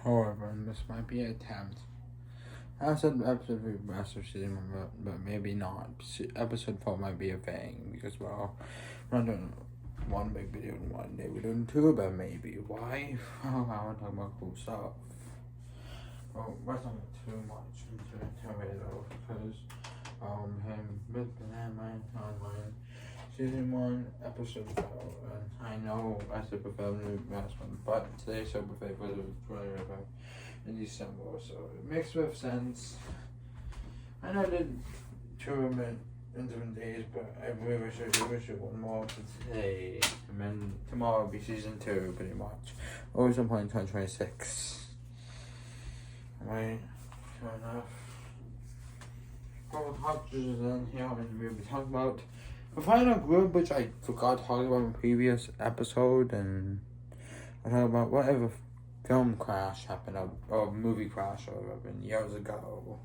However, this might be an attempt. I said episode 3 Master Season 1, but maybe not. Episode 4 might be a thing because, well, we're not doing one big video in one day. We're doing two, but maybe. Why? Oh, I want to talk about cool stuff. Well, we're talking too much into it though, because, Timeline, Season 1, Episode 4, and I know I said before the last one, but today's Super Faith was 25 in December, so it makes with sense. I know I did two of them in different days, but I really wish I one more for today, and then tomorrow will be Season 2, pretty much. Always some point in 2026. Right, fair enough. Couple cartridges in here, and we'll be talking about the final group, which I forgot talking about in the previous episode, and I talked about whatever film crash happened, or movie crash, or whatever, years ago,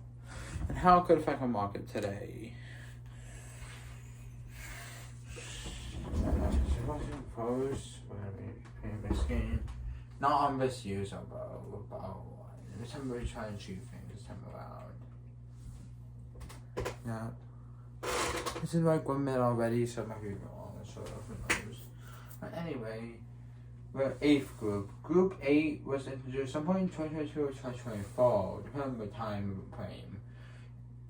and how it could affect the market today. Post, famous game, not on this user, about somebody trying to shoot things this time around. Yeah. This is like 1 minute already, so it might be wrong, so who knows. But anyway, we're 8th group. Group 8 was introduced some point in 2022 or 2024, depending on the time frame.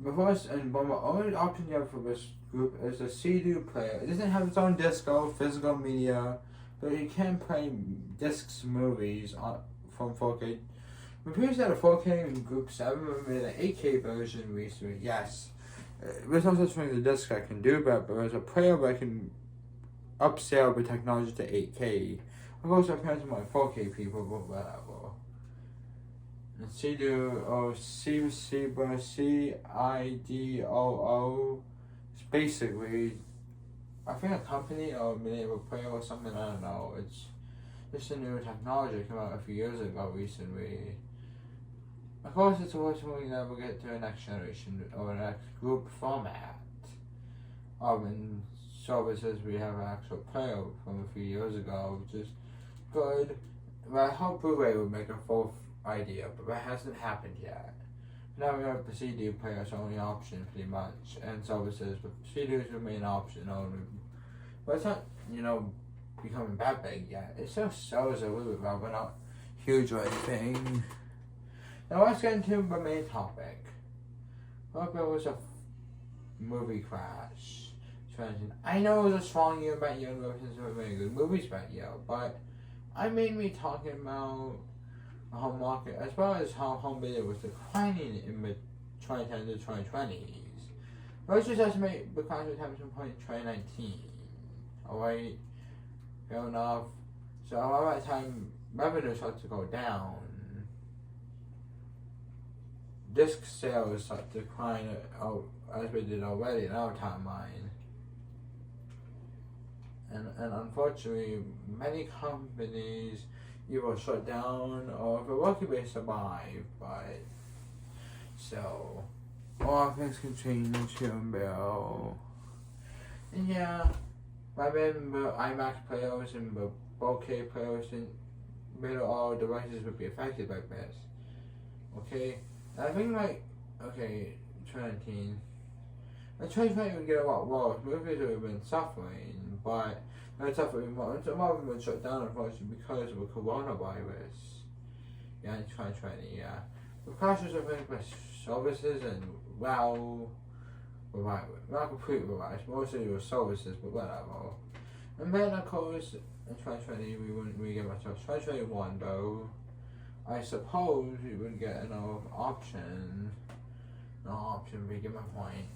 The first and one of the only options you have for this group is a CD player. It doesn't have its own disco, physical media, but you can play discs movies from 4K. We previously had a 4K in Group 7, we made an 8K version recently, yes. There's no such thing as a disc I can do, but there's a player where I can upscale the technology to 8K. Of course, our parents are my 4K people, but whatever. And CIDOO is basically, I think a company or maybe a player or something, I don't know. It's just a new technology that came out a few years ago recently. Of course, it's always when we never get to the next generation or the next group format. In services, we have an actual player from a few years ago, which is good. But I hope Blu-ray would make a full idea, but that hasn't happened yet. Now we have the CD player as the only option, pretty much, and services, but CDs remain an option only. But it's not, becoming that big yet. It still sells a little bit well, but not huge or anything. Now let's get into the main topic. What if it was a movie crash? I know it was a strong year that year, since there were many good movies that year, but I mainly talking about the home market as well as how home video was declining in the 2010s to 2020s. Let's just estimate the crash would happen some point in 2019. Alright, fair enough. So around that time, revenue started to go down. Disc sales start to decline as we did already in our timeline. And unfortunately, many companies either shut down or if they're lucky they survive, but so all things can change here and there. And yeah, by then the IMAX players and the 4K players and all devices would be affected by this. Okay? I think 2019. Like 2020 would get a lot worse. Movies would have been suffering, but they're suffering more. Some of them would shut down, unfortunately, because of the coronavirus. Yeah, in 2020, yeah. The crashes are made by services and, not completely revised. Mostly with services, but whatever. And then, of course, in 2020, we wouldn't really get much else. 2021, though, I suppose we would get another option. No option, we get my point.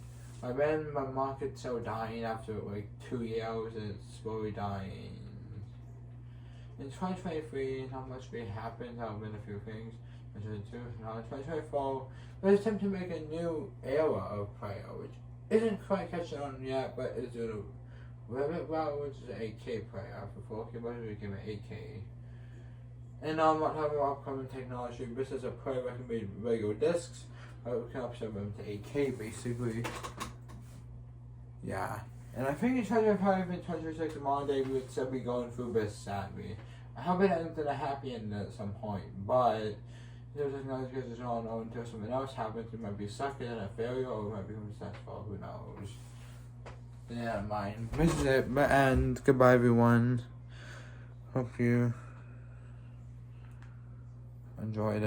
By then, my market's so dying after 2 years, it's slowly dying. In 2023, not much really happened, there have been a few things. In 2024, there's a attempt to make a new era of player, which isn't quite catching on yet, but is doing which is an 8K player. After 4K, but we give it 8K. And I'm not talking about upcoming technology. This is a player that can be regular discs. We can upset them to 8K basically. Yeah. And I think in 2025 and 2026 in modern day we would still be going through this sadly. I hope it ends in a happy end at some point, but There's technology because it's all known until something else happens. It might be sucky and a failure, or it might become successful. Who knows? Yeah, mine. This is it. And goodbye, everyone. Hope you enjoyed it.